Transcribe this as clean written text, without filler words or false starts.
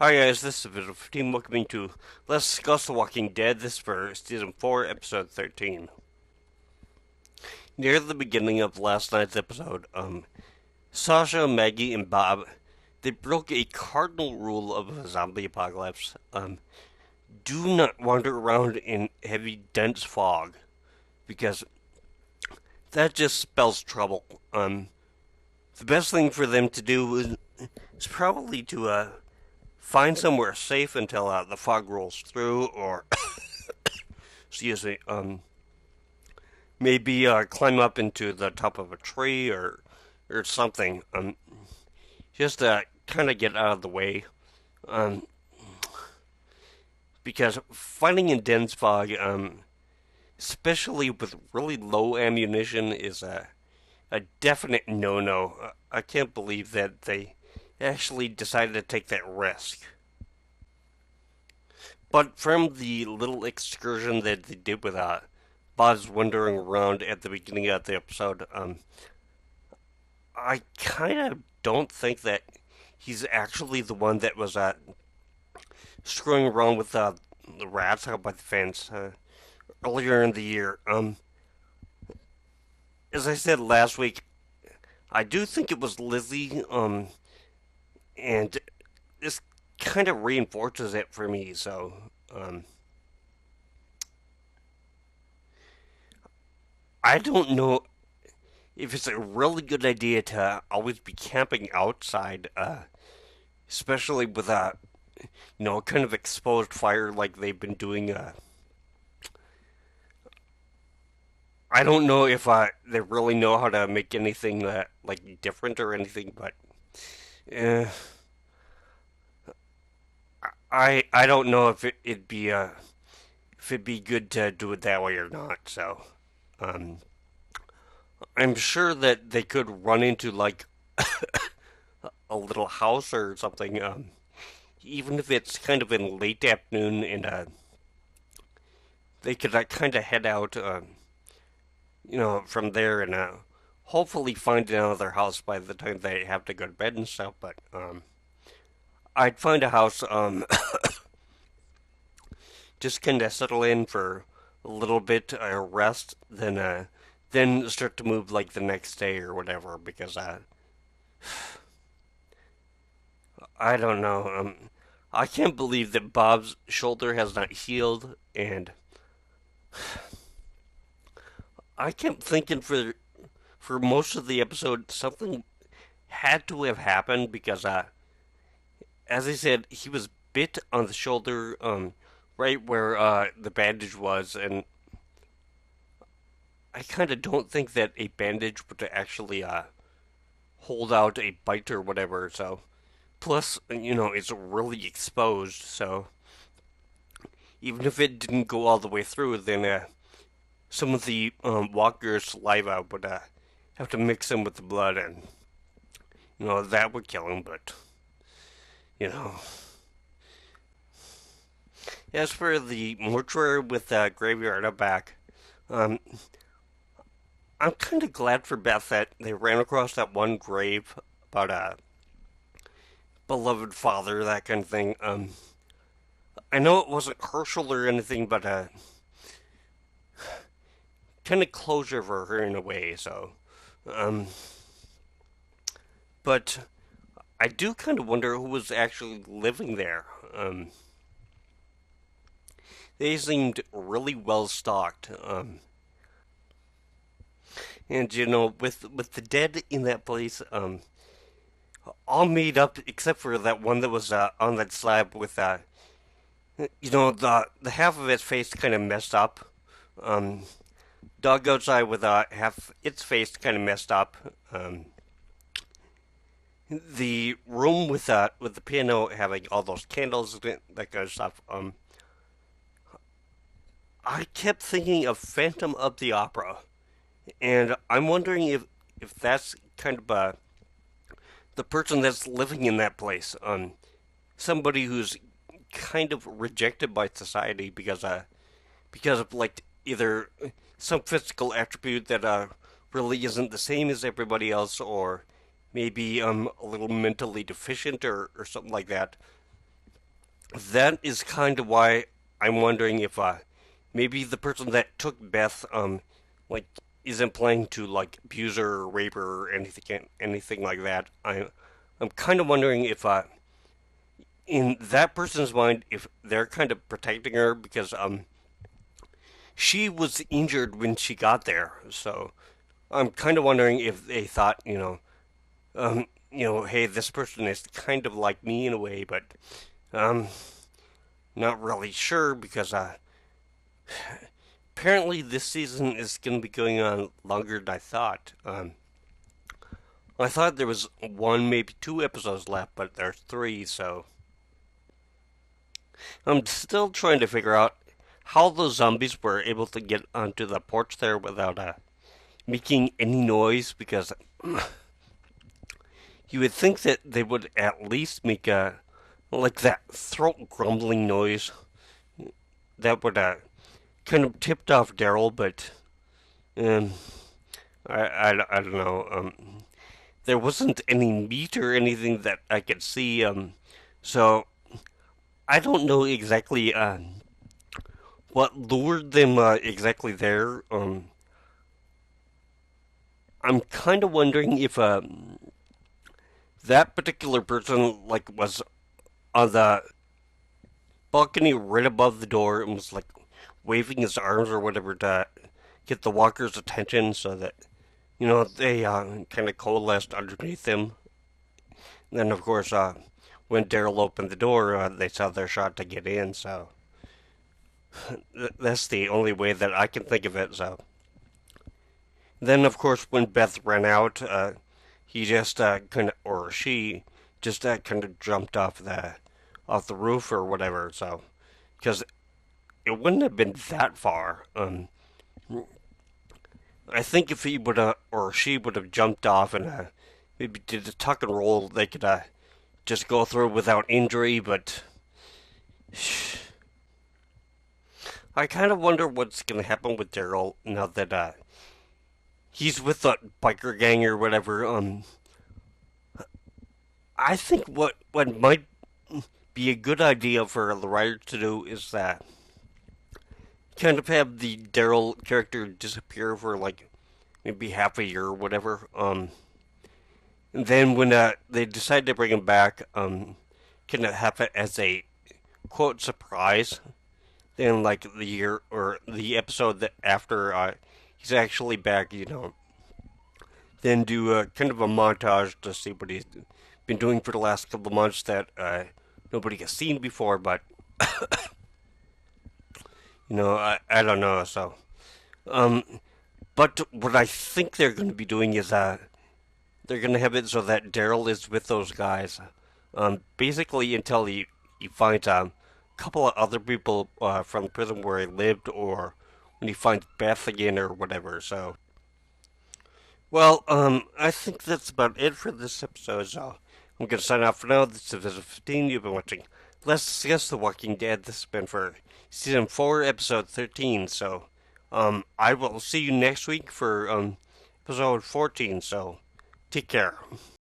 Hi guys, this is Visual 15. Welcome to Let's Discuss The Walking Dead. This is for Season 4, Episode 13. Near the beginning of last night's episode, Sasha, Maggie, and Bob, they broke a cardinal rule of a zombie apocalypse. Do not wander around in heavy, dense fog, because that just spells trouble. The best thing for them to do is probably to, find somewhere safe until the fog rolls through, or excuse me, maybe climb up into the top of a tree or something, just to kind of get out of the way, um, because fighting in dense fog, especially with really low ammunition, is a definite no-no. I can't believe that they actually decided to take that risk. But from the little excursion that they did with Bob's wandering around at the beginning of the episode, I kind of don't think that he's actually the one that was screwing around with the rats out by the fence earlier in the year. As I said last week, I do think it was Lizzie, and this kind of reinforces it for me. So, I don't know if it's a really good idea to always be camping outside, especially with kind of exposed fire like they've been doing. I don't know if they really know how to make anything like different or anything, but uh, I don't know if it'd be good to do it that way or not. So, um, I'm sure that they could run into like a little house or something, even if it's kind of in late afternoon, and they could kind of head out, from there, and hopefully find another house by the time they have to go to bed and stuff. But I'd find a house, just kind of settle in for a little bit, rest, then start to move like the next day or whatever. Because I don't know. I can't believe that Bob's shoulder has not healed, and I kept thinking for most of the episode something had to have happened because as I said, he was bit on the shoulder, right where the bandage was, and I kind of don't think that a bandage would actually hold out a bite or whatever. So plus, it's really exposed, so even if it didn't go all the way through, then some of the walker's saliva would have to mix in with the blood, and that would kill him. But you know, as for the mortuary with graveyard up back, um, I'm kind of glad for Beth that they ran across that one grave about a beloved father, that kind of thing. I know it wasn't Herschel or anything, but kind of closure for her in a way. So, um, but I do kind of wonder who was actually living there. They seemed really well stocked. And with the dead in that place, all made up except for that one that was on that slab with the half of its face kind of messed up. Um, Dog outside with half its face kind of messed up. The room with the piano having all those candles in it, that kind of stuff. I kept thinking of Phantom of the Opera, and I'm wondering if that's kind of the person that's living in that place. Somebody who's kind of rejected by society because of like either some physical attribute that really isn't the same as everybody else, or maybe a little mentally deficient or something like that. that is kind of why I'm wondering if maybe the person that took Beth like isn't planning to like abuse her or rape her or anything like that. I'm kind of wondering if in that person's mind if they're kind of protecting her because she was injured when she got there. So I'm kind of wondering if they thought, hey, this person is kind of like me in a way, but um, not really sure because apparently this season is going to be going on longer than I thought. I thought there was one, maybe two episodes left, but there's three, so I'm still trying to figure out how those zombies were able to get onto the porch there without making any noise because you would think that they would at least make a like that throat grumbling noise that would kind of tipped off Daryl, but um, I don't know. There wasn't any meat or anything that I could see. So I don't know exactly what lured them exactly there. I'm kind of wondering if that particular person like was on the balcony right above the door and was like waving his arms or whatever to get the walkers' attention so that they kind of coalesced underneath him. And then of course when Daryl opened the door, they saw their shot to get in. So that's the only way that I can think of it. So then of course when Beth ran out, he just kind of or she just kind of jumped off the roof or whatever. So because it wouldn't have been that far. I think if he would have or she would have jumped off and maybe did a tuck and roll, they could just go through without injury. But I kind of wonder what's going to happen with Daryl now that he's with the biker gang or whatever. I think what might be a good idea for the writer to do is that kind of have the Daryl character disappear for like maybe half a year or whatever. And then when they decide to bring him back, kind of have it as a quote surprise. Then like the year or the episode that after he's actually back, then do a kind of a montage to see what he's been doing for the last couple of months that nobody has seen before. But I don't know. So, um, but what I think they're going to be doing is they're going to have it so that Daryl is with those guys, basically until he finds a couple of other people from the prison where he lived, or when he finds Beth again or whatever. So, well, I think that's about it for this episode. So I'm going to sign off for now. This is Episode 15. You've been watching Let's Discuss The Walking Dead. This has been for Season 4, Episode 13. So, I will see you next week for Episode 14. So, take care.